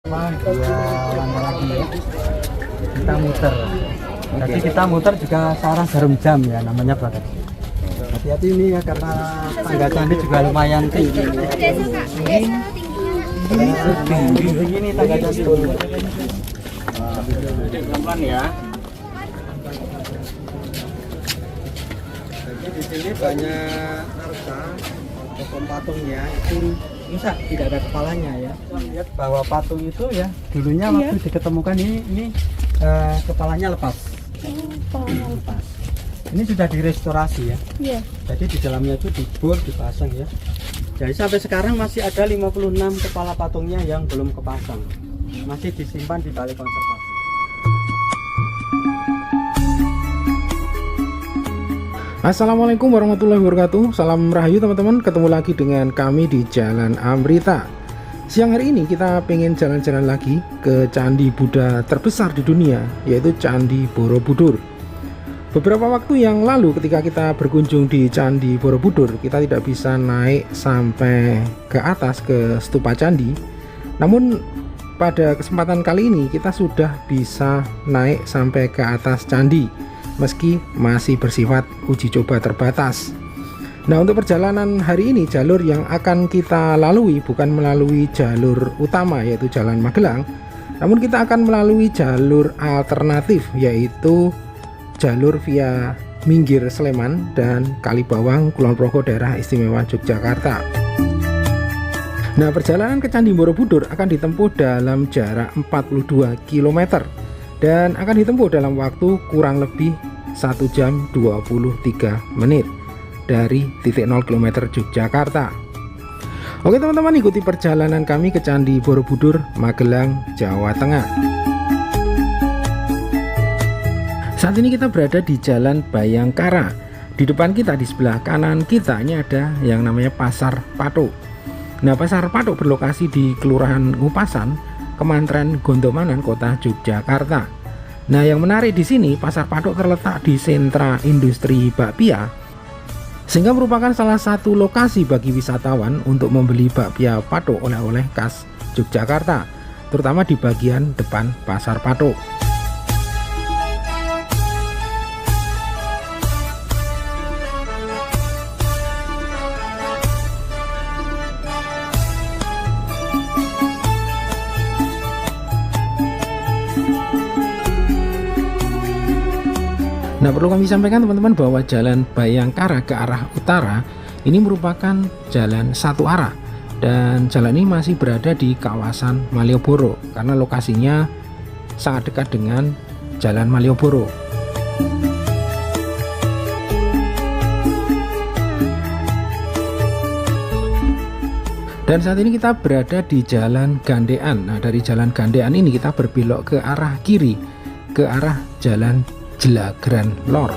Dua langkah lagi ya. Kita muter. Jadi kita muter juga searah jarum jam ya, namanya proteksi. Hati-hati ini ya, karena tangga candi juga lumayan tinggi. Ini tangga candi. Pelan-pelan ya. Jadi di sini banyak narsa, tokoh patungnya itu rusak, tidak ada kepalanya ya. Lihat bahwa patung itu ya dulunya waktu diketemukan ini kepalanya lepas. Kepalanya lepas. Ini sudah direstorasi ya. Iya. Jadi di dalamnya itu dibor, dipasang ya. Jadi sampai sekarang masih ada 56 kepala patungnya yang belum kepasang. Masih disimpan di balai konservasi. Assalamualaikum warahmatullahi wabarakatuh. Salam rahayu teman-teman. Ketemu lagi dengan kami di Jalan Amrita. Siang hari ini kita pengen jalan-jalan lagi ke Candi Buddha terbesar di dunia, yaitu Candi Borobudur. Beberapa waktu yang lalu ketika kita berkunjung di Candi Borobudur, kita tidak bisa naik sampai ke atas ke stupa candi. Namun pada kesempatan kali ini kita sudah bisa naik sampai ke atas candi, meski masih bersifat uji coba terbatas. Nah, untuk perjalanan hari ini jalur yang akan kita lalui bukan melalui jalur utama yaitu Jalan Magelang, namun kita akan melalui jalur alternatif yaitu jalur via Minggir Sleman dan Kalibawang Kulon Progo daerah istimewa Yogyakarta. Nah, perjalanan ke Candi Borobudur akan ditempuh dalam jarak 42 km dan akan ditempuh dalam waktu kurang lebih 1 jam 23 menit dari titik 0 km Yogyakarta. Oke teman-teman, ikuti perjalanan kami ke Candi Borobudur, Magelang, Jawa Tengah. Saat ini kita berada di Jalan Bayangkara. Di depan kita, di sebelah kanan kita ini ada yang namanya Pasar Patok. Nah, Pasar Patok berlokasi di Kelurahan Ngupasan, Kemantren Gondomanan, Kota Yogyakarta. Nah, yang menarik di sini, Pasar Patok terletak di sentra industri bakpia, sehingga merupakan salah satu lokasi bagi wisatawan untuk membeli bakpia patok oleh-oleh khas Yogyakarta, terutama di bagian depan Pasar Patok. Nah, perlu kami sampaikan teman-teman bahwa Jalan Bayangkara ke arah utara ini merupakan jalan satu arah, dan jalan ini masih berada di kawasan Malioboro karena lokasinya sangat dekat dengan Jalan Malioboro. Dan saat ini kita berada di Jalan Gandean. Nah, dari Jalan Gandean ini kita berbelok ke arah kiri, ke arah Jalan Jelagran Lor.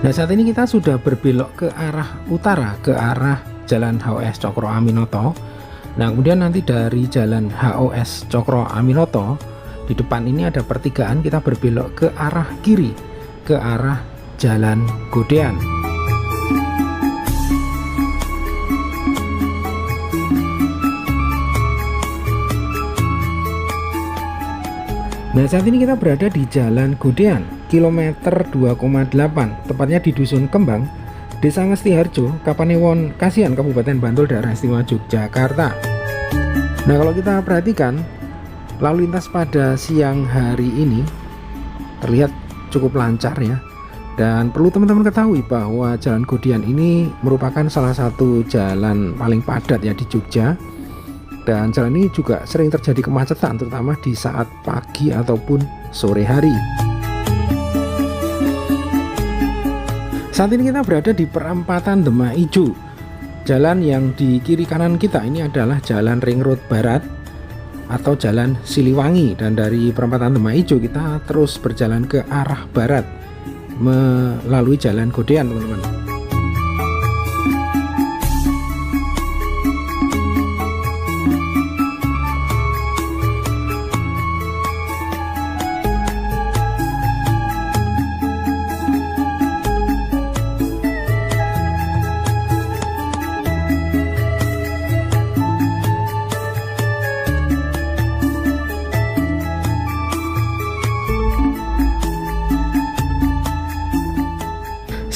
Nah, saat ini kita sudah berbelok ke arah utara, ke arah Jalan HOS Cokro Aminoto. Nah, kemudian nanti dari Jalan HOS Cokro Aminoto, di depan ini ada pertigaan, kita berbelok ke arah kiri, ke arah Jalan Godean. Nah, saat ini kita berada di Jalan Godean, kilometer 2,8, tepatnya di Dusun Kembang, Desa Ngestiharjo, Kapanewon, Kasihan, Kabupaten Bantul, daerah istimewa Yogyakarta. Nah, kalau kita perhatikan, lalu lintas pada siang hari ini terlihat cukup lancar ya. Dan perlu teman-teman ketahui bahwa Jalan Godean ini merupakan salah satu jalan paling padat ya di Jogja. Dan jalan ini juga sering terjadi kemacetan, terutama di saat pagi ataupun sore hari. Saat ini kita berada di perempatan Demak Ijo. Jalan yang di kiri kanan kita ini adalah Jalan Ring Road Barat atau Jalan Siliwangi. Dan dari perempatan Demak Ijo kita terus berjalan ke arah barat melalui Jalan Godean, teman-teman.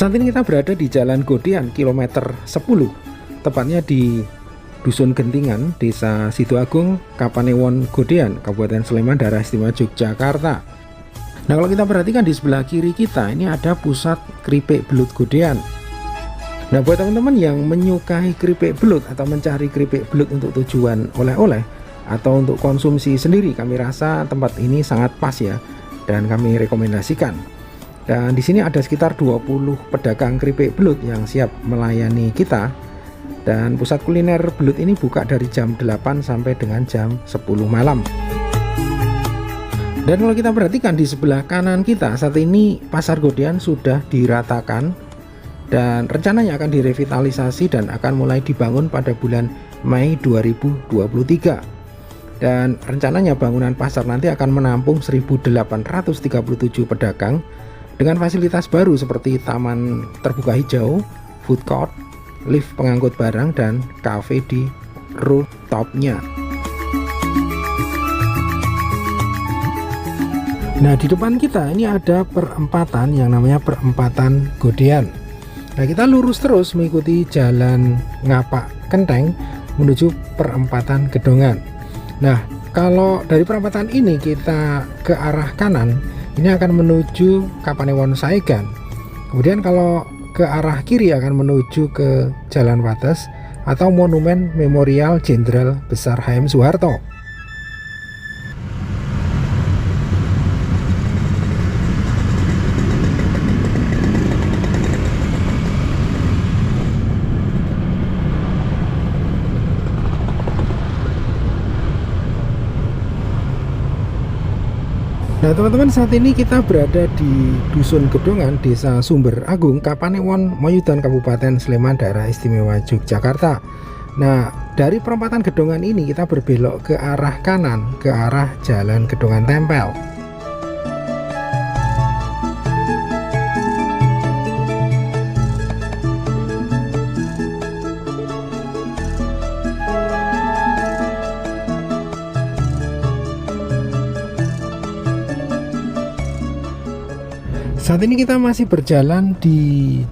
Saat ini kita berada di Jalan Godean kilometer 10, tepatnya di Dusun Gentingan, Desa Sidoagung, Kapanewon Godean, Kabupaten Sleman, Daerah Istimewa Yogyakarta. Nah, kalau kita perhatikan di sebelah kiri kita ini ada pusat keripik belut Godean. Nah, buat teman-teman yang menyukai keripik belut atau mencari keripik belut untuk tujuan oleh-oleh atau untuk konsumsi sendiri, kami rasa tempat ini sangat pas ya, dan kami rekomendasikan. Dan di sini ada sekitar 20 pedagang keripik belut yang siap melayani kita. Dan pusat kuliner belut ini buka dari jam 8 sampai dengan jam 10 malam. Dan kalau kita perhatikan di sebelah kanan kita, saat ini Pasar Godean sudah diratakan dan rencananya akan direvitalisasi dan akan mulai dibangun pada bulan Mei 2023. Dan rencananya bangunan pasar nanti akan menampung 1.837 pedagang dengan fasilitas baru seperti taman terbuka hijau, food court, lift pengangkut barang, dan cafe di rooftopnya. Nah, di depan kita ini ada perempatan yang namanya perempatan Godean. Nah, kita lurus terus mengikuti jalan Ngapak Kenteng menuju perempatan Gedongan. Nah, kalau dari perempatan ini kita ke arah kanan, ini akan menuju Kapanewon Saegan. Kemudian kalau ke arah kiri akan menuju ke Jalan Wates atau Monumen Memorial Jenderal Besar HM Soeharto. Nah, teman-teman, saat ini kita berada di Dusun Gedongan, Desa Sumber Agung, Kapanewon Moyudan, Kabupaten Sleman, Daerah Istimewa Yogyakarta. Nah, dari perempatan Gedongan ini kita berbelok ke arah kanan, ke arah Jalan Gedongan Tempel. Saat ini kita masih berjalan di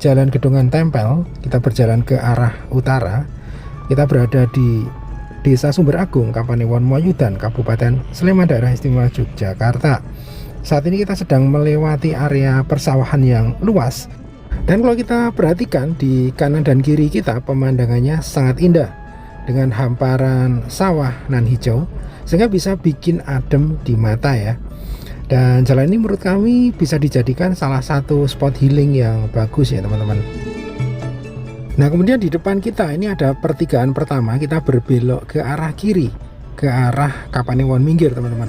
Jalan Gedongan Tempel. Kita berjalan ke arah utara. Kita berada di Desa Sumber Agung, Kapanewon Moyudan, Kabupaten Sleman, Daerah Istimewa Yogyakarta. Saat ini kita sedang melewati area persawahan yang luas. Dan kalau kita perhatikan di kanan dan kiri kita, pemandangannya sangat indah dengan hamparan sawah nan hijau, sehingga bisa bikin adem di mata ya. Dan jalan ini menurut kami bisa dijadikan salah satu spot healing yang bagus ya teman-teman. Nah, kemudian di depan kita ini ada pertigaan pertama, kita berbelok ke arah kiri, ke arah Kapanewon Minggir teman-teman.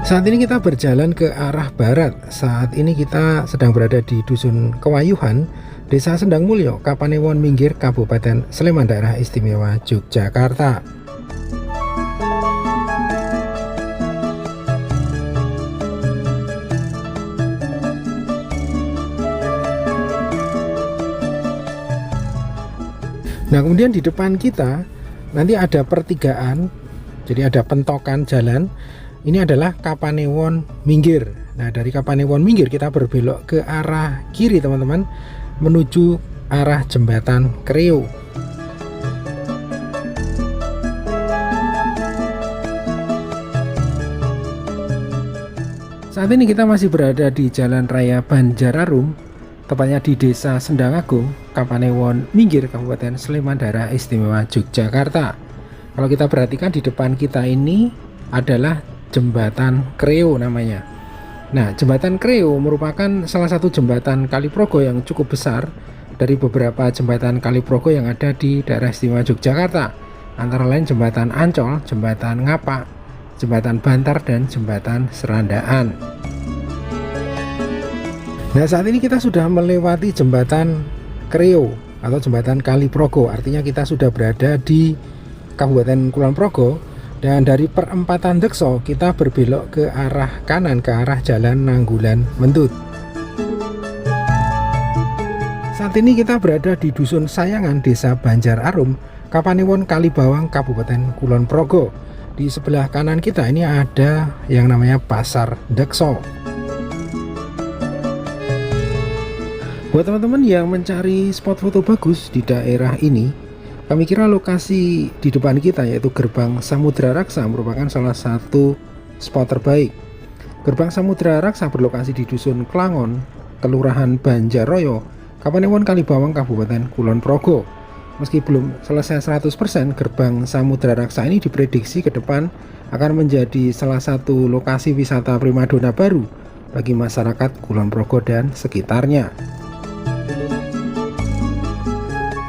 Saat ini kita berjalan ke arah barat. Saat ini kita sedang berada di Dusun Kewayuhan, Desa Sendang Mulyo, Kapanewon Minggir, Kabupaten Sleman, Daerah Istimewa Yogyakarta. Nah, kemudian di depan kita nanti ada pertigaan, jadi ada pentokan jalan. Ini adalah Kapanewon Minggir. Nah, dari Kapanewon Minggir kita berbelok ke arah kiri teman-teman, menuju arah Jembatan Kreo. Saat ini kita masih berada di Jalan Raya Banjararum, tepatnya di Desa Sendang Agung, Kapanewon Minggir, Kabupaten Sleman, Daerah Istimewa Yogyakarta. Kalau kita perhatikan di depan kita ini adalah Jembatan Kreo namanya. Nah, Jembatan Kreo merupakan salah satu jembatan Kaliprogo yang cukup besar dari beberapa jembatan Kaliprogo yang ada di Daerah Istimewa Yogyakarta, antara lain Jembatan Ancol, Jembatan Ngapak, Jembatan Bantar, dan Jembatan Serandaan. Nah, saat ini kita sudah melewati Jembatan Kreo atau Jembatan Kaliprogo, artinya kita sudah berada di Kabupaten Kulon Progo. Dan dari perempatan Dekso kita berbelok ke arah kanan, ke arah Jalan Nanggulan Mentut. Saat ini kita berada di Dusun Sayangan, Desa Banjar Arum, Kapanewon Kalibawang, Kabupaten Kulon Progo. Di sebelah kanan kita ini ada yang namanya Pasar Dekso. Buat teman-teman yang mencari spot foto bagus di daerah ini, kami kira lokasi di depan kita yaitu Gerbang Samudra Raksa merupakan salah satu spot terbaik. Gerbang Samudra Raksa berlokasi di Dusun Klangon, Kelurahan Banjaroyo, Kapanewon Kalibawang, Kabupaten Kulon Progo. Meski belum selesai 100%, Gerbang Samudra Raksa ini diprediksi ke depan akan menjadi salah satu lokasi wisata primadona baru bagi masyarakat Kulon Progo dan sekitarnya.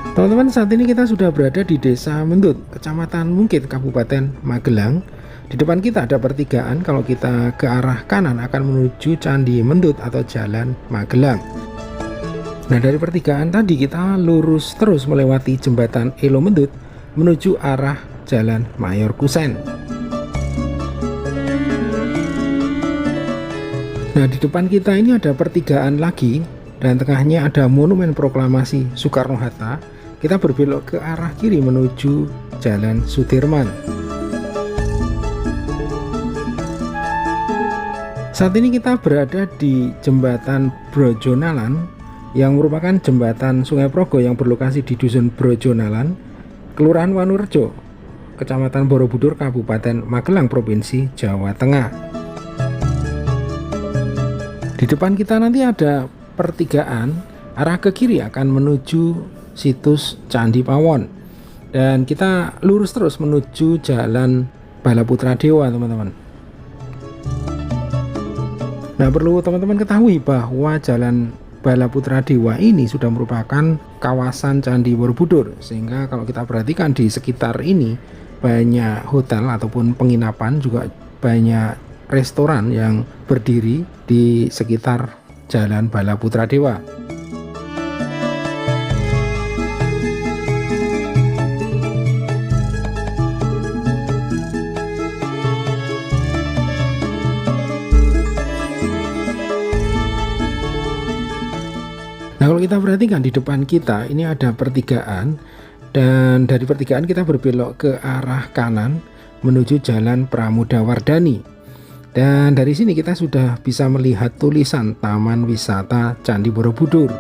Teman-teman, saat ini kita sudah berada di Desa Mendut, Kecamatan Mungkit, Kabupaten Magelang. Di depan kita ada pertigaan. Kalau kita ke arah kanan akan menuju Candi Mendut atau Jalan Magelang. Nah, dari pertigaan tadi kita lurus terus melewati jembatan Elo Mendut menuju arah Jalan Mayor Kusen. Nah, di depan kita ini ada pertigaan lagi dan tengahnya ada monumen proklamasi Soekarno-Hatta. Kita berbelok ke arah kiri menuju Jalan Sudirman. Saat ini kita berada di jembatan Brojonalan yang merupakan jembatan Sungai Progo yang berlokasi di Dusun Brojonalan, Kelurahan Wanurejo, Kecamatan Borobudur, Kabupaten Magelang, Provinsi Jawa Tengah. Di depan kita nanti ada pertigaan, arah ke kiri akan menuju situs Candi Pawon, dan kita lurus terus menuju Jalan Balaputra Dewa, teman-teman. Nah, perlu teman-teman ketahui bahwa Jalan Balaputra Dewa ini sudah merupakan kawasan Candi Borobudur, sehingga kalau kita perhatikan di sekitar ini banyak hotel ataupun penginapan, juga banyak restoran yang berdiri di sekitar Jalan Balaputra Dewa. Nah, kalau kita perhatikan di depan kita ini ada pertigaan, dan dari pertigaan kita berbelok ke arah kanan menuju Jalan Pramodawardhani. Dan dari sini kita sudah bisa melihat tulisan Taman Wisata Candi Borobudur.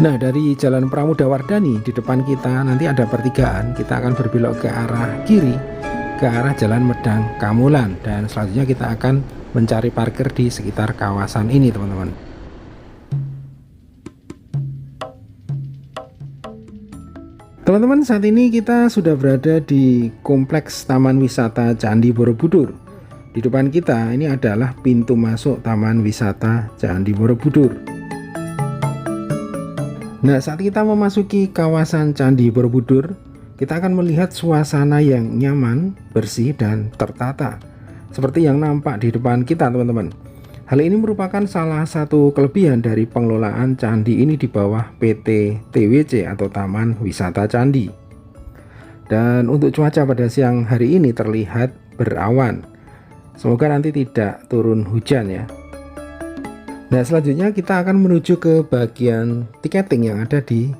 Nah, dari Jalan Pramodawardhani di depan kita nanti ada pertigaan, kita akan berbelok ke arah kiri ke arah Jalan Medang Kamulan, dan selanjutnya kita akan mencari parkir di sekitar kawasan ini, teman-teman. Teman-teman, saat ini kita sudah berada di Kompleks Taman Wisata Candi Borobudur. Di depan kita ini adalah pintu masuk Taman Wisata Candi Borobudur. Nah, saat kita memasuki kawasan Candi Borobudur, kita akan melihat suasana yang nyaman, bersih, dan tertata seperti yang nampak di depan kita, teman-teman. Hal ini merupakan salah satu kelebihan dari pengelolaan candi ini di bawah PT TWC atau Taman Wisata Candi. Dan untuk cuaca pada siang hari ini terlihat berawan. Semoga nanti tidak turun hujan ya. Nah, selanjutnya kita akan menuju ke bagian tiketing yang ada di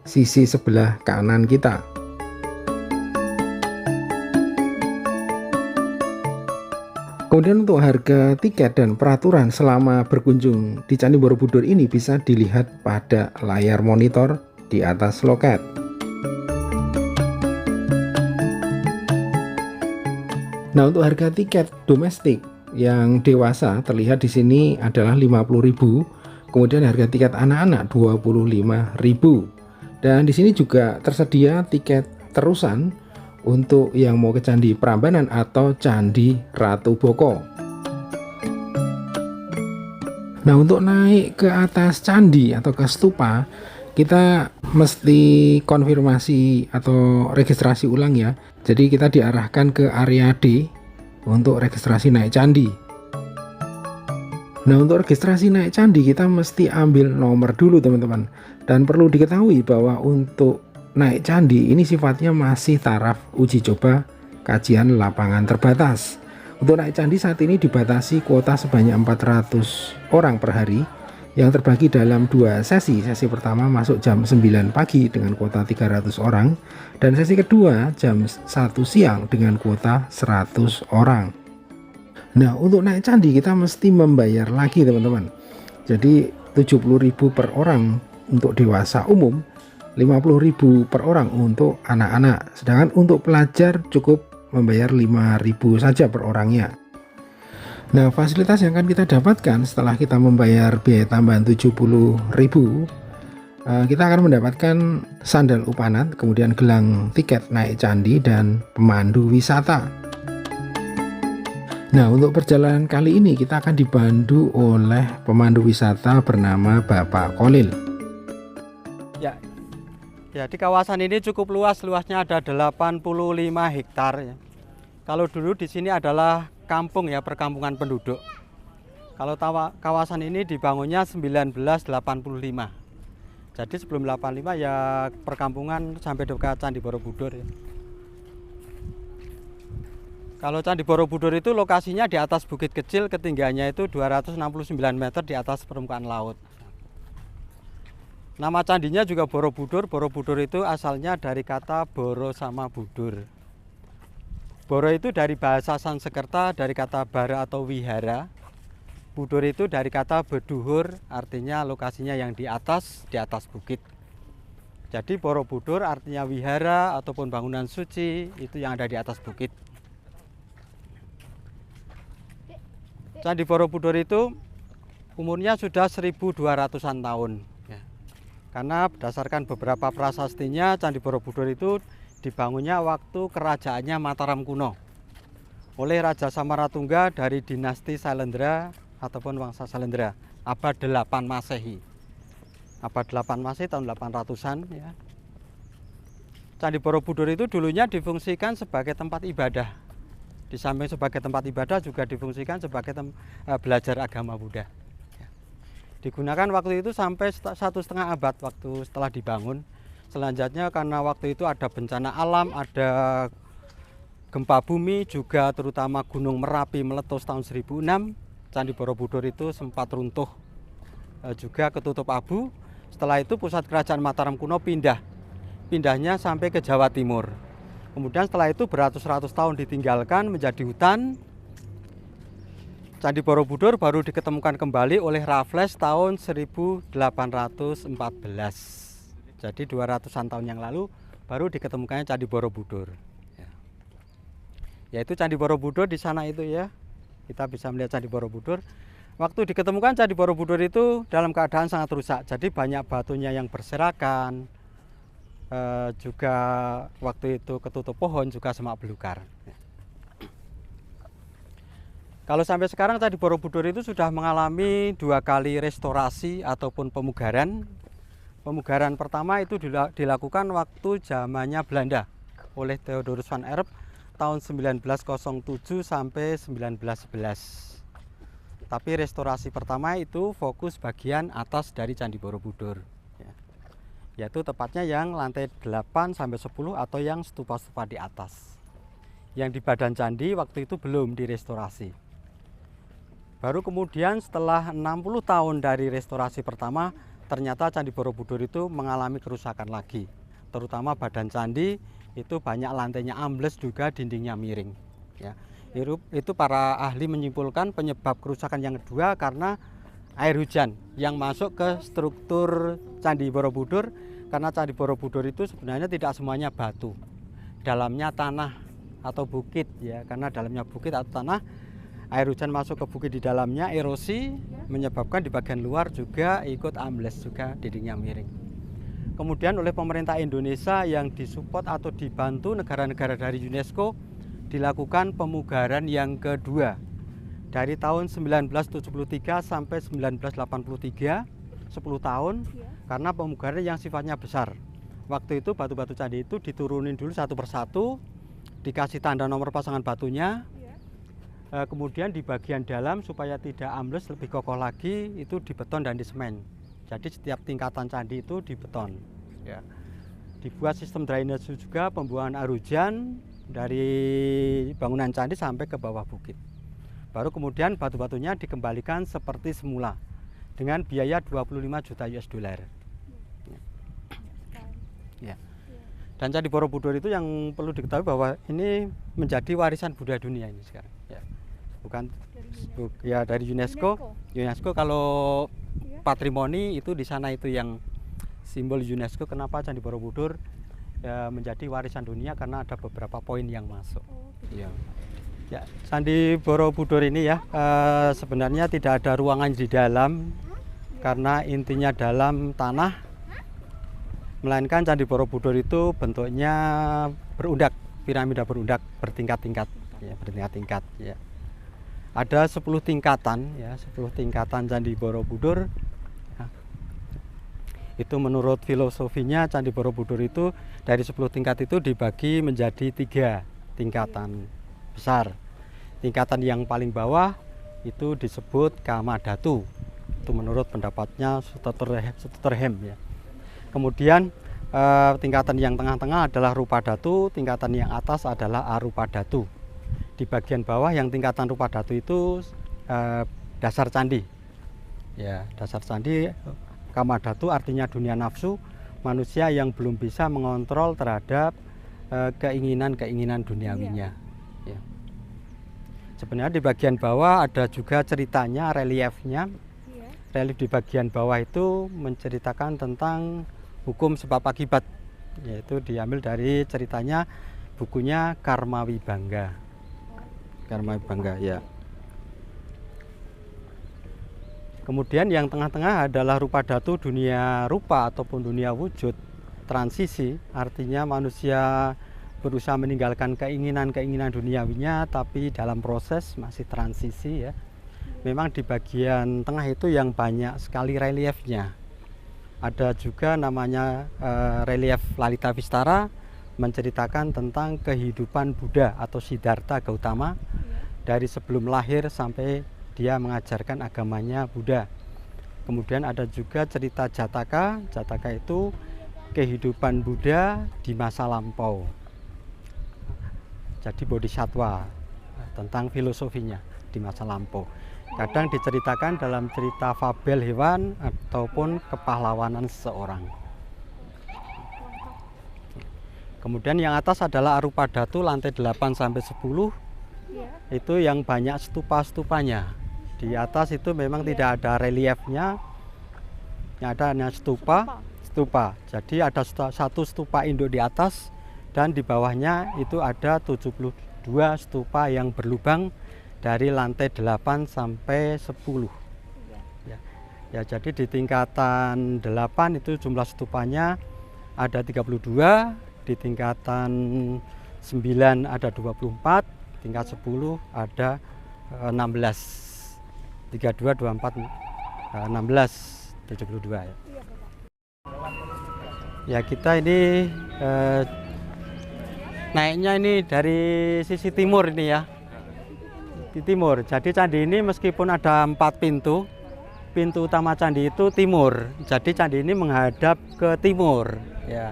sisi sebelah kanan kita. Kemudian untuk harga tiket dan peraturan selama berkunjung di Candi Borobudur ini bisa dilihat pada layar monitor di atas loket. Nah, untuk harga tiket domestik yang dewasa terlihat di sini adalah 50.000, kemudian harga tiket anak-anak 25.000. Dan di sini juga tersedia tiket terusan untuk yang mau ke Candi Prambanan atau Candi Ratu Boko. Nah, untuk naik ke atas candi atau ke stupa, kita mesti konfirmasi atau registrasi ulang ya. Jadi kita diarahkan ke area D untuk registrasi naik candi. Nah, untuk registrasi naik candi kita mesti ambil nomor dulu, teman-teman. Dan perlu diketahui bahwa untuk naik candi ini sifatnya masih taraf uji coba kajian lapangan terbatas. Untuk naik candi saat ini dibatasi kuota sebanyak 400 orang per hari yang terbagi dalam 2 sesi. Sesi pertama masuk jam 9 pagi dengan kuota 300 orang, dan sesi kedua jam 1 siang dengan kuota 100 orang. Nah, untuk naik candi kita mesti membayar lagi teman-teman. Jadi 70.000 per orang untuk dewasa umum, 50.000 per orang untuk anak-anak. Sedangkan untuk pelajar cukup membayar 5.000 saja per orangnya. Nah, fasilitas yang akan kita dapatkan setelah kita membayar biaya tambahan 70.000, kita akan mendapatkan sandal upanat, kemudian gelang tiket naik candi, dan pemandu wisata. Nah, untuk perjalanan kali ini kita akan dibantu oleh pemandu wisata bernama Bapak Kolil. Ya, di kawasan ini cukup luas, luasnya ada 85 hektar ya. Kalau dulu di sini adalah kampung ya, perkampungan penduduk. Kalau kawasan ini dibangunnya 1985. Jadi sebelum 85 ya perkampungan sampai dekat Candi Borobudur ya. Kalau Candi Borobudur itu lokasinya di atas bukit kecil, ketinggiannya itu 269 meter di atas permukaan laut. Nama candinya juga Borobudur. Borobudur itu asalnya dari kata boro sama budur. Boro itu dari bahasa Sanskerta dari kata bara atau wihara. Budur itu dari kata beduhur, artinya lokasinya yang di atas bukit. Jadi Borobudur artinya wihara ataupun bangunan suci itu yang ada di atas bukit. Candi Borobudur itu umurnya sudah 1200-an tahun ya. Karena berdasarkan beberapa prasastinya, Candi Borobudur itu dibangunnya waktu kerajaannya Mataram kuno oleh Raja Samaratungga dari dinasti Sailendra ataupun Wangsa Sailendra abad 8 Masehi. Abad 8 Masehi tahun 800-an ya. Candi Borobudur itu dulunya difungsikan sebagai tempat ibadah. Di samping sebagai tempat ibadah juga difungsikan sebagai belajar agama Buddha. Digunakan waktu itu sampai 1,5 abad waktu setelah dibangun. Selanjutnya karena waktu itu ada bencana alam, ada gempa bumi, juga terutama Gunung Merapi meletus tahun 1006, Candi Borobudur itu sempat runtuh, juga ketutup abu. Setelah itu pusat kerajaan Mataram kuno pindahnya sampai ke Jawa Timur. Kemudian setelah itu beratus-ratus tahun ditinggalkan menjadi hutan. Candi Borobudur baru diketemukan kembali oleh Raffles tahun 1814. Jadi 200-an tahun yang lalu baru diketemukannya Candi Borobudur. Yaitu Candi Borobudur di sana itu ya. Kita bisa melihat Candi Borobudur. Waktu diketemukan Candi Borobudur itu dalam keadaan sangat rusak. Jadi banyak batunya yang berserakan. Juga waktu itu ketutup pohon, juga semak belukar. Kalau sampai sekarang Candi Borobudur itu sudah mengalami 2 kali restorasi ataupun pemugaran. Pemugaran pertama itu dilakukan waktu zamannya Belanda oleh Theodorus van Erp tahun 1907 sampai 1911. Tapi restorasi pertama itu fokus bagian atas dari Candi Borobudur. Yaitu tepatnya yang lantai 8 sampai 10 atau yang stupa-stupa di atas. Yang di badan candi waktu itu belum direstorasi. Baru kemudian setelah 60 tahun dari restorasi pertama, ternyata Candi Borobudur itu mengalami kerusakan lagi. Terutama badan candi itu banyak lantainya ambles, juga dindingnya miring. Ya. Itu para ahli menyimpulkan penyebab kerusakan yang kedua karena air hujan yang masuk ke struktur Candi Borobudur, karena Candi Borobudur itu sebenarnya tidak semuanya batu, dalamnya tanah atau bukit ya, karena dalamnya bukit atau tanah, air hujan masuk ke bukit di dalamnya, erosi menyebabkan di bagian luar juga ikut ambles, juga dindingnya miring. Kemudian oleh pemerintah Indonesia yang disupport atau dibantu negara-negara dari UNESCO dilakukan pemugaran yang kedua. Dari tahun 1973 sampai 1983, 10 tahun, karena pemugaran yang sifatnya besar. Waktu itu batu-batu candi itu diturunin dulu satu persatu, dikasih tanda nomor pasangan batunya, kemudian di bagian dalam supaya tidak ambles, lebih kokoh lagi, itu dibeton dan disemen. Jadi setiap tingkatan candi itu dibeton. Ya. Dibuat sistem drainase juga, pembuangan air hujan dari bangunan candi sampai ke bawah bukit. Baru kemudian batu-batunya dikembalikan seperti semula dengan biaya 25 juta US dollar. Ya. Dan Candi Borobudur itu yang perlu diketahui bahwa ini menjadi warisan budaya dunia ini sekarang. Ya. bukan ya dari UNESCO. UNESCO kalau patrimoni itu di sana itu yang simbol UNESCO. Kenapa Candi Borobudur ya, menjadi warisan dunia karena ada beberapa poin yang masuk. Ya. Ya, Candi Borobudur ini ya sebenarnya tidak ada ruangan di dalam karena intinya dalam tanah, melainkan Candi Borobudur itu bentuknya berundak, piramida berundak bertingkat-tingkat ya, bertingkat-tingkat ya. Ada 10 tingkatan ya, 10 tingkatan Candi Borobudur. Itu menurut filosofinya Candi Borobudur itu dari 10 tingkat itu dibagi menjadi 3 tingkatan besar. Tingkatan yang paling bawah itu disebut Kamadhatu. Itu menurut pendapatnya Sutterheim ya. Kemudian tingkatan yang tengah-tengah adalah Rupadatu, tingkatan yang atas adalah Arupadatu. Di bagian bawah yang tingkatan Rupadatu itu dasar candi. Ya, dasar candi. Kamadhatu artinya dunia nafsu, manusia yang belum bisa mengontrol terhadap keinginan-keinginan duniawinya. Ya. Sebenarnya di bagian bawah ada juga ceritanya, reliefnya. Relief di bagian bawah itu menceritakan tentang hukum sebab akibat, yaitu diambil dari ceritanya bukunya Karma Wibangga. Karma Wibangga ya. Kemudian yang tengah-tengah adalah Rupadatu, dunia rupa ataupun dunia wujud, transisi, artinya manusia berusaha meninggalkan keinginan-keinginan duniawinya tapi dalam proses masih transisi ya. Memang di bagian tengah itu yang banyak sekali reliefnya. Ada juga namanya relief Lalita Vistara, menceritakan tentang kehidupan Buddha atau Siddhartha Gautama dari sebelum lahir sampai dia mengajarkan agamanya Buddha. Kemudian ada juga cerita Jataka. Jataka itu kehidupan Buddha di masa lampau. Jadi bodhisattva, tentang filosofinya di masa lampau. Kadang diceritakan dalam cerita fabel hewan ataupun kepahlawanan seseorang. Kemudian yang atas adalah Arupadatu, lantai 8 sampai 10. Itu yang banyak stupa-stupanya. Di atas itu memang tidak ada reliefnya, yang ada hanya stupa. Jadi ada satu stupa induk di atas dan di bawahnya itu ada 72 stupa yang berlubang dari lantai 8 sampai 10. Ya, jadi di tingkatan 8 itu jumlah stupanya ada 32, di tingkatan 9 ada 24, tingkat 10 ada 16. 32, 24, 16, 72 ya. Ya, kita ini naiknya ini dari sisi timur ini ya. Di timur. Jadi candi ini meskipun ada 4 pintu, pintu utama candi itu timur. Jadi candi ini menghadap ke timur ya.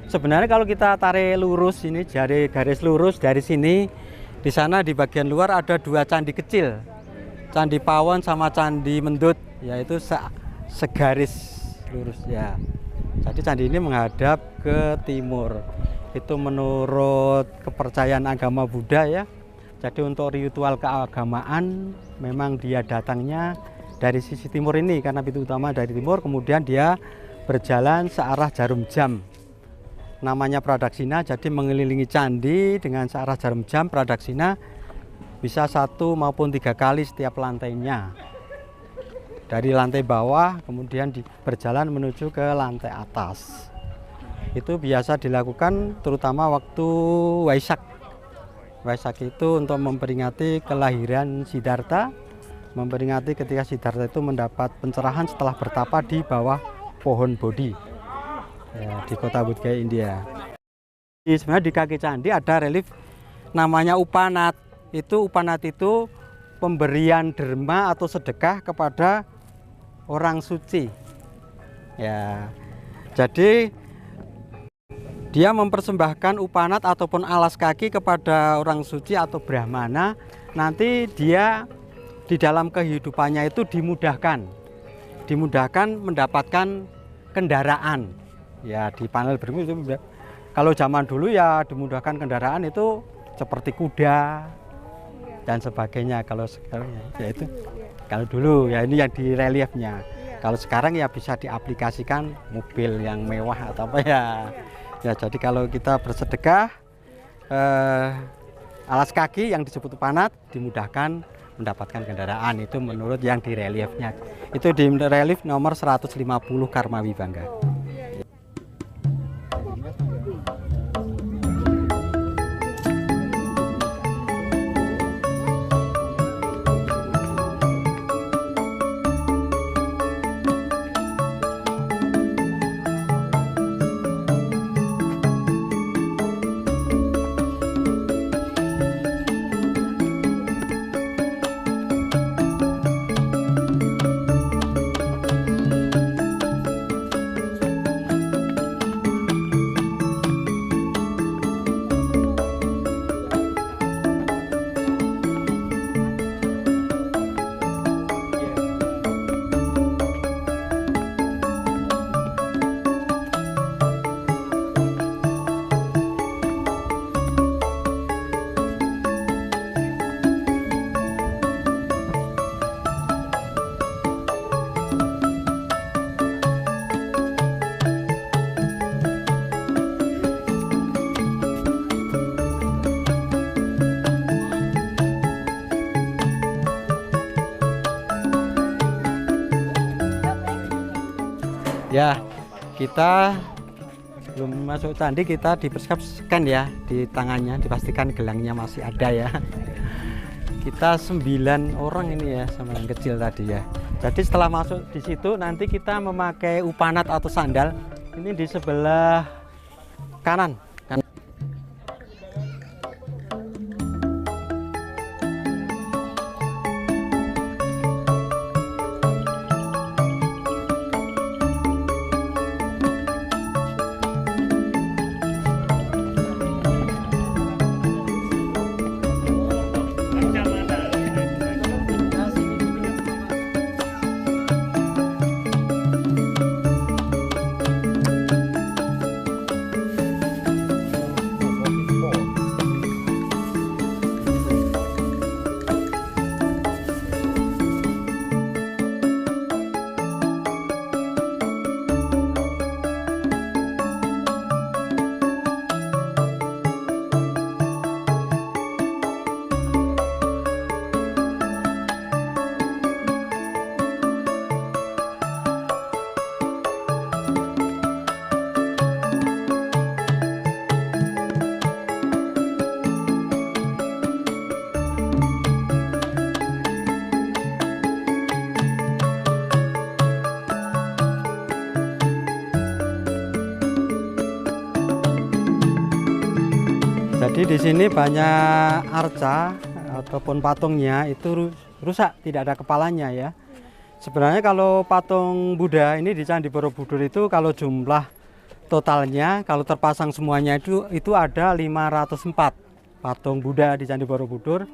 Sebenarnya kalau kita tarik lurus ini, jari garis lurus dari sini, di sana di bagian luar ada 2 candi kecil. Candi Pawon sama Candi Mendut, yaitu segaris lurus ya. Jadi candi ini menghadap ke timur. Itu menurut kepercayaan agama Buddha ya. Jadi untuk ritual keagamaan memang dia datangnya dari sisi timur ini karena pintu utama dari timur, kemudian dia berjalan searah jarum jam. Namanya pradaksina, jadi mengelilingi candi dengan searah jarum jam pradaksina. Bisa 1 maupun 3 kali setiap lantainya. Dari lantai bawah kemudian berjalan menuju ke lantai atas. Itu biasa dilakukan terutama waktu Waisak. Waisak itu untuk memperingati kelahiran Siddhartha, memperingati ketika Siddhartha itu mendapat pencerahan setelah bertapa di bawah pohon Bodhi ya, di kota Bodh Gaya, India. Sebenarnya di kaki candi ada relief namanya Upanat. Upanat itu pemberian derma atau sedekah kepada orang suci. Ya. Jadi dia mempersembahkan upanat ataupun alas kaki kepada orang suci atau brahmana. Nanti dia di dalam kehidupannya itu dimudahkan mendapatkan kendaraan. Ya, di panel berikut itu kalau zaman dulu ya dimudahkan kendaraan itu seperti kuda, dan sebagainya. Kalau sekarang ya itu kalau dulu ya ini yang di reliefnya. Kalau sekarang ya bisa diaplikasikan mobil yang mewah atau apa ya. Ya jadi kalau kita bersedekah alas kaki yang disebut upanat dimudahkan mendapatkan kendaraan, itu menurut yang di reliefnya. Itu di relief nomor 150 Karma Wibangga. Ya, kita belum masuk candi, kita dipersiapkan ya di tangannya, dipastikan gelangnya masih ada ya. Kita 9 orang ini ya, sama yang kecil tadi ya. Jadi setelah masuk di situ nanti kita memakai upanat atau sandal. Ini di sebelah kanan. Jadi di sini banyak arca ataupun patungnya itu rusak, tidak ada kepalanya ya. Sebenarnya kalau patung Buddha ini di Candi Borobudur itu kalau jumlah totalnya kalau terpasang semuanya itu ada 504 patung Buddha di Candi Borobudur.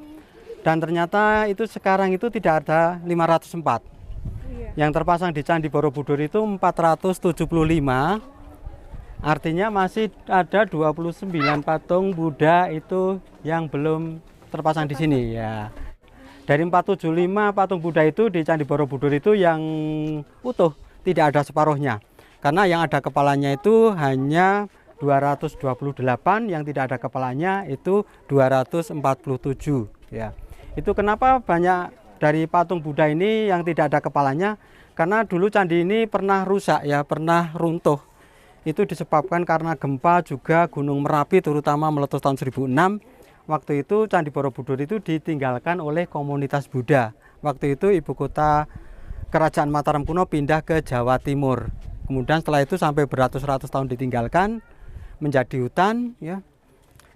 Dan ternyata itu sekarang itu tidak ada 504. Yang terpasang di Candi Borobudur itu 475. Artinya masih ada 29 patung Buddha itu yang belum terpasang di sini ya. Dari 475 patung Buddha itu di Candi Borobudur itu yang utuh, tidak ada separuhnya. Karena yang ada kepalanya itu hanya 228, yang tidak ada kepalanya itu 247 ya. Itu kenapa banyak dari patung Buddha ini yang tidak ada kepalanya? Karena dulu candi ini pernah rusak ya, pernah runtuh. Itu disebabkan karena gempa juga Gunung Merapi terutama meletus tahun 1006. Waktu itu Candi Borobudur itu ditinggalkan oleh komunitas Buddha. Waktu itu ibu kota Kerajaan Mataram kuno pindah ke Jawa Timur. Kemudian setelah itu sampai beratus-ratus tahun ditinggalkan menjadi hutan ya.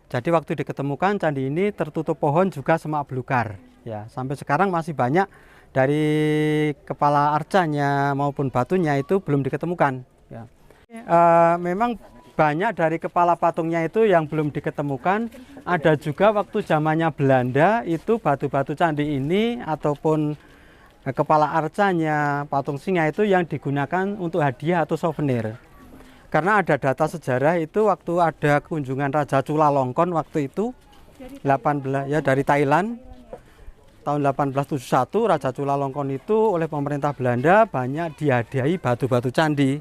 Jadi waktu diketemukan candi ini tertutup pohon juga semak belukar ya. Sampai sekarang masih banyak dari kepala arcanya maupun batunya itu belum diketemukan ya. Memang banyak dari kepala patungnya itu yang belum diketemukan. Ada juga waktu zamannya Belanda itu batu-batu candi ini ataupun kepala arcanya patung singa itu yang digunakan untuk hadiah atau souvenir. Karena ada data sejarah itu waktu ada kunjungan Raja Chulalongkorn waktu itu 18 ya dari Thailand. tahun 1871 Raja Chulalongkorn itu oleh pemerintah Belanda banyak dihadiahi batu-batu candi.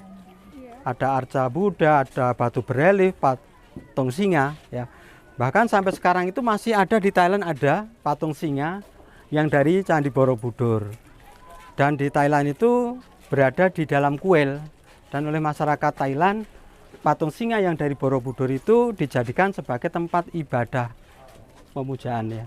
Ada arca Buddha, ada batu berelief, patung singa ya. Bahkan sampai sekarang itu masih ada di Thailand, ada patung singa yang dari Candi Borobudur. Dan di Thailand itu berada di dalam kuil, dan oleh masyarakat Thailand patung singa yang dari Borobudur itu dijadikan sebagai tempat ibadah pemujaan ya.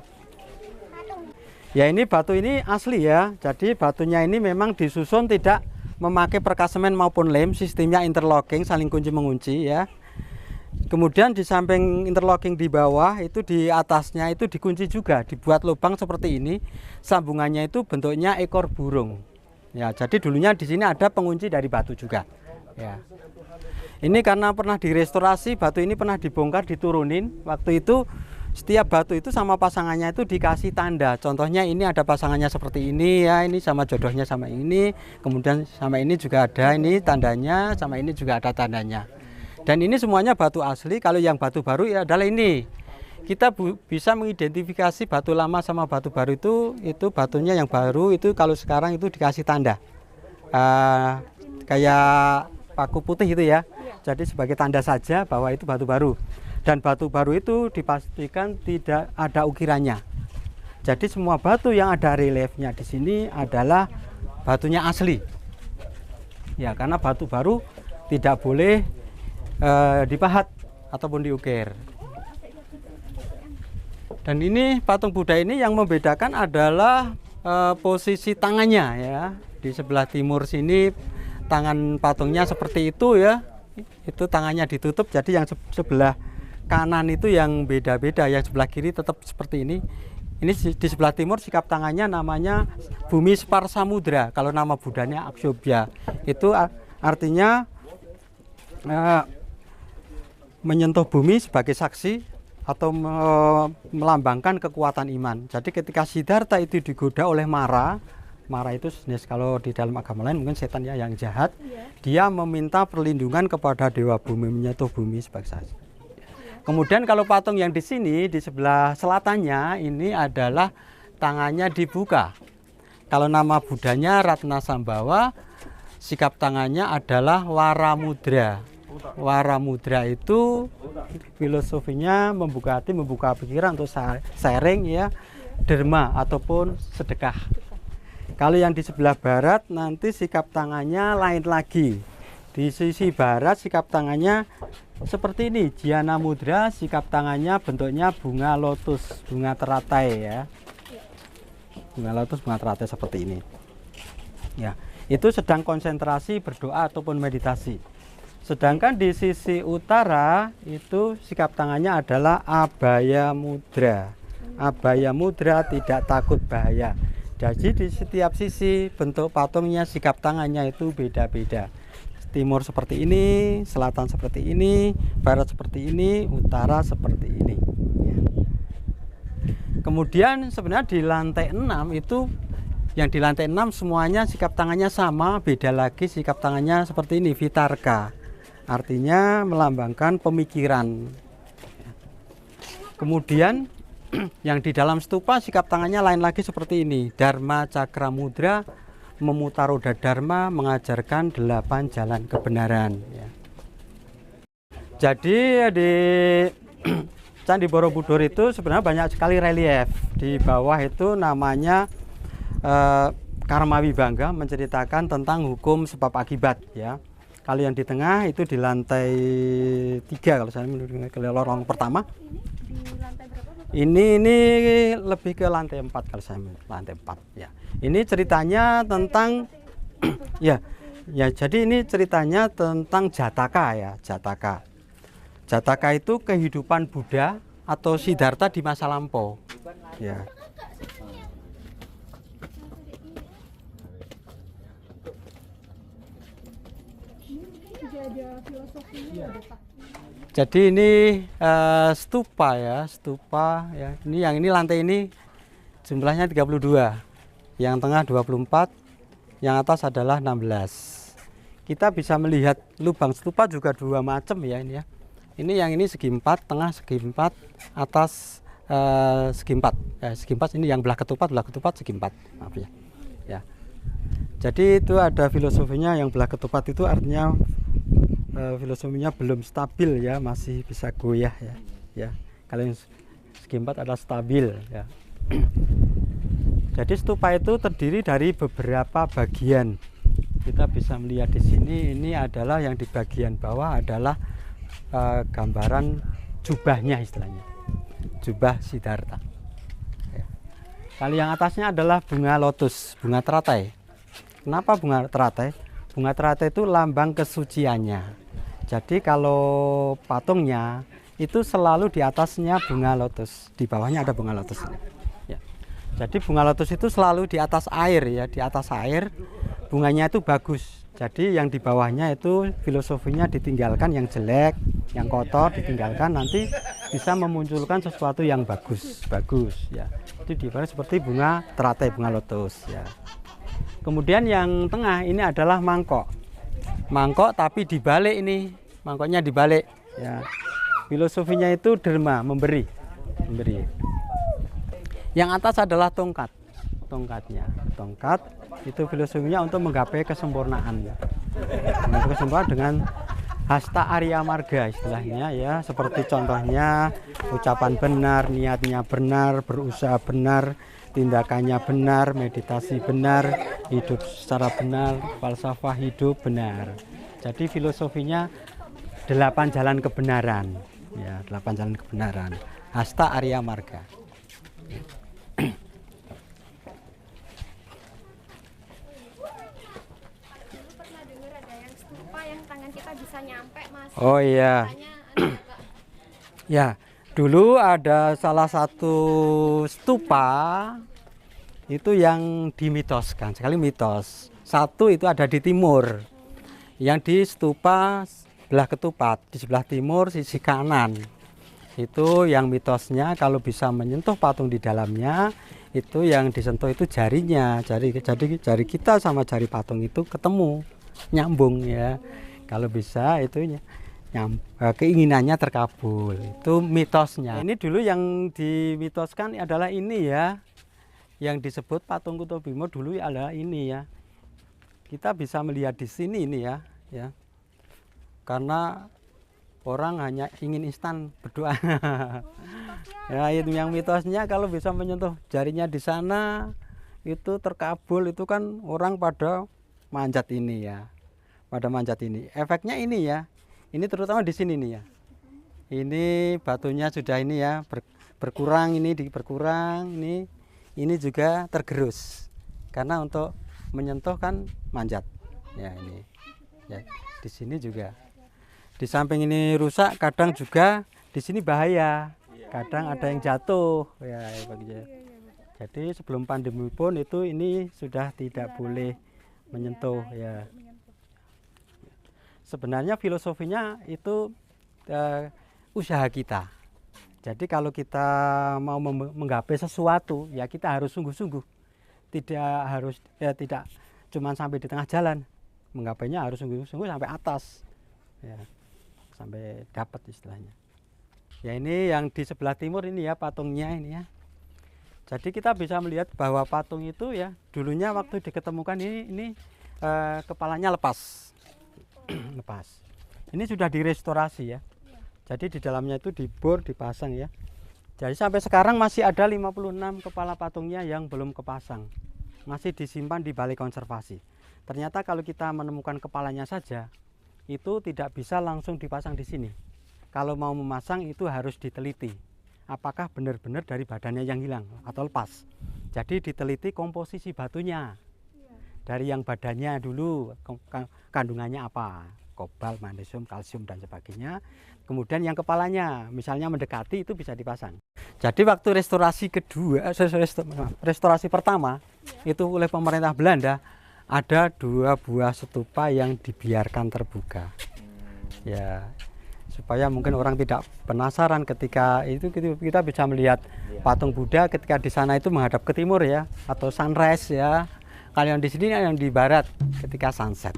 Ya, ini batu ini asli ya. Jadi batunya ini memang disusun tidak memakai perkasemen maupun lem, sistemnya interlocking, saling kunci mengunci ya. Kemudian di samping interlocking di bawah itu, di atasnya itu dikunci juga, dibuat lubang seperti ini. Sambungannya itu bentuknya ekor burung. Ya, jadi dulunya di sini ada pengunci dari batu juga. Ya. Ini karena pernah direstorasi, batu ini pernah dibongkar, diturunin. Waktu itu setiap batu itu sama pasangannya itu dikasih tanda. Contohnya ini ada pasangannya seperti ini ya, ini sama jodohnya sama ini. Kemudian sama ini juga ada ini tandanya, sama ini juga ada tandanya. Dan ini semuanya batu asli. Kalau yang batu baru ya adalah ini. Kita bisa mengidentifikasi batu lama sama batu baru itu batunya yang baru itu kalau sekarang itu dikasih tanda. Kayak paku putih itu ya. Jadi sebagai tanda saja bahwa itu batu baru. Dan batu baru itu dipastikan tidak ada ukirannya. Jadi semua batu yang ada reliefnya di sini adalah batunya asli. Ya, karena batu baru tidak boleh dipahat ataupun diukir. Dan ini patung Buddha ini yang membedakan adalah posisi tangannya ya. Di sebelah timur sini tangan patungnya seperti itu ya. Itu tangannya ditutup, jadi yang sebelah kanan itu yang beda-beda, yang sebelah kiri tetap seperti ini. Ini di sebelah timur sikap tangannya namanya Bumi Spar Samudra. Kalau nama Budanya Akshobhya, itu artinya menyentuh bumi sebagai saksi atau melambangkan kekuatan iman. Jadi ketika Siddhartha itu digoda oleh Mara, Mara itu jenis kalau di dalam agama lain mungkin setan ya yang jahat, dia meminta perlindungan kepada Dewa Bumi, menyentuh bumi sebagai saksi. Kemudian kalau patung yang di sini di sebelah selatannya ini adalah tangannya dibuka. Kalau nama Budanya Ratnasambhawa, sikap tangannya adalah Waramudra. Waramudra itu filosofinya membuka hati, membuka pikiran untuk sharing ya, derma ataupun sedekah. Kalau yang di sebelah barat nanti sikap tangannya lain lagi. Di sisi barat sikap tangannya seperti ini, Jhana Mudra, sikap tangannya bentuknya bunga lotus, bunga teratai ya. Bunga lotus, bunga teratai seperti ini. Ya, itu sedang konsentrasi berdoa ataupun meditasi. Sedangkan di sisi utara itu sikap tangannya adalah Abhaya Mudra. Abhaya Mudra tidak takut bahaya. Jadi di setiap sisi bentuk patungnya, sikap tangannya itu beda-beda. Timur seperti ini, selatan seperti ini, barat seperti ini, utara seperti ini. Kemudian sebenarnya di lantai 6 itu, yang di lantai 6 semuanya sikap tangannya sama, beda lagi sikap tangannya seperti ini, Vitarka. Artinya melambangkan pemikiran. Kemudian yang di dalam stupa sikap tangannya lain lagi seperti ini, Dharma Cakra Mudra, memutar roda Dharma, mengajarkan 8 jalan kebenaran ya. Jadi di Candi Borobudur itu sebenarnya banyak sekali relief. Di bawah itu namanya Karma Wibangga, menceritakan tentang hukum sebab akibat ya. Kalau yang di tengah itu di lantai 3 kalau saya menurut ke lorong pertama. Di lantai berapa? Ini lebih ke lantai 4 kalau saya lantai 4 ya. Ini ceritanya tentang ya jadi ini ceritanya tentang Jataka ya, Jataka. Jataka itu kehidupan Buddha atau Siddhartha di masa lampau. Ya. Jadi ini stupa ya, stupa ya. Ini lantai ini jumlahnya 32. Yang tengah 24, yang atas adalah 16. Kita bisa melihat lubang stupa juga 2 macam ya ini ya. Ini yang ini segi 4, tengah segi 4, atas segi empat. Segi empat ini yang belah ketupat segi empat. Maaf ya. Ya. Jadi itu ada filosofinya, yang belah ketupat itu artinya filosofinya belum stabil ya, masih bisa goyah ya. Ya. Kalau yang segi empat adalah stabil ya. Jadi stupa itu terdiri dari beberapa bagian. Kita bisa melihat di sini, ini adalah yang di bagian bawah adalah gambaran jubahnya istilahnya, jubah Siddhartha. Ya. Kalau yang atasnya adalah bunga lotus, bunga teratai. Kenapa bunga teratai? Bunga teratai itu lambang kesuciannya. Jadi kalau patungnya itu selalu di atasnya bunga lotus, di bawahnya ada bunga lotus. Ya. Jadi bunga lotus itu selalu di atas air ya, di atas air bunganya itu bagus. Jadi yang di bawahnya itu filosofinya ditinggalkan yang jelek, yang kotor ditinggalkan, nanti bisa memunculkan sesuatu yang bagus ya. Itu diibarat seperti bunga teratai, bunga lotus ya. Kemudian yang tengah ini adalah mangkok. Mangkok tapi dibalik ini, mangkoknya dibalik ya. Filosofinya itu derma, memberi. Yang atas adalah tongkat. Tongkat itu filosofinya untuk menggapai kesempurnaan. Kesempurnaan dengan hasta Arya Marga istilahnya ya, seperti contohnya ucapan benar, niatnya benar, berusaha benar, tindakannya benar, meditasi benar, hidup secara benar, falsafah hidup benar. Jadi filosofinya 8 jalan kebenaran ya, 8 jalan kebenaran, hasta Arya Marga. Oh iya. Ya, dulu ada salah satu stupa itu yang dimitoskan, sekali mitos. Satu itu ada di timur, yang di stupa belah ketupat, di sebelah timur sisi kanan. Itu yang mitosnya kalau bisa menyentuh patung di dalamnya, itu yang disentuh itu jarinya, jari kita sama jari patung itu ketemu, nyambung ya. Kalau bisa itu keinginannya terkabul, itu mitosnya. Ini dulu yang dimitoskan adalah ini ya, yang disebut patung Kutubimo dulu adalah ini ya. Kita bisa melihat di sini ini ya, karena orang hanya ingin instan berdoa. Ya itu yang mitosnya, kalau bisa menyentuh jarinya di sana itu terkabul, itu kan orang pada manjat ini ya, pada manjat ini. Efeknya ini ya. Ini terutama di sini nih ya. Ini batunya sudah ini ya berkurang, ini juga tergerus. Karena untuk menyentuh kan manjat. Ya ini. Ya, di sini juga. Di samping ini rusak, kadang juga di sini bahaya. Kadang ada yang jatuh ya begitu. Jadi sebelum pandemi pun itu ini sudah tidak boleh menyentuh ya. Sebenarnya filosofinya itu usaha kita. Jadi kalau kita mau menggapai sesuatu ya kita harus sungguh-sungguh. Tidak cuma sampai di tengah jalan. Menggapainya harus sungguh-sungguh sampai atas. Ya, sampai dapat istilahnya. Ya ini yang di sebelah timur ini ya patungnya ini ya. Jadi kita bisa melihat bahwa patung itu ya dulunya waktu diketemukan ini kepalanya lepas. Ini sudah direstorasi ya. Jadi di dalamnya itu dibor, dipasang ya. Jadi sampai sekarang masih ada 56 kepala patungnya yang belum kepasang. Masih disimpan di balai konservasi. Ternyata kalau kita menemukan kepalanya saja, itu tidak bisa langsung dipasang di sini. Kalau mau memasang itu harus diteliti. Apakah benar-benar dari badannya yang hilang atau lepas. Jadi diteliti komposisi batunya. Dari yang badannya dulu kandungannya apa, kobalt, magnesium, kalsium dan sebagainya. Kemudian yang kepalanya misalnya mendekati itu bisa dipasang. Jadi waktu restorasi kedua, restorasi pertama itu oleh pemerintah Belanda ada 2 buah stupa yang dibiarkan terbuka. Ya, supaya mungkin orang tidak penasaran ketika itu kita bisa melihat patung Buddha ketika di sana itu menghadap ke timur ya, atau sunrise ya. Kalau yang di sini yang di barat ketika sunset.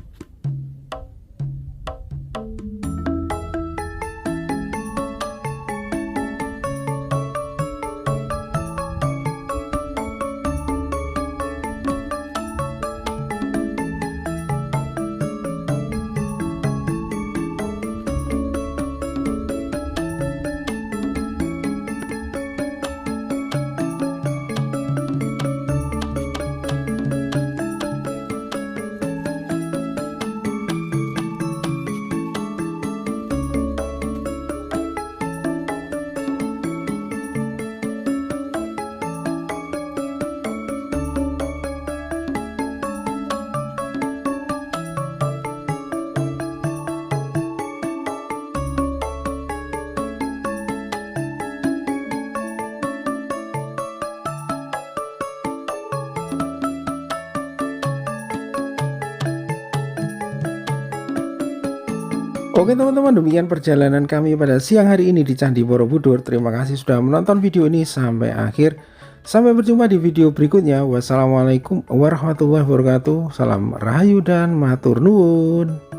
Oke teman-teman, demikian perjalanan kami pada siang hari ini di Candi Borobudur. Terima kasih sudah menonton video ini sampai akhir. Sampai berjumpa di video berikutnya. Wassalamualaikum warahmatullahi wabarakatuh. Salam rahayu dan matur nuwun.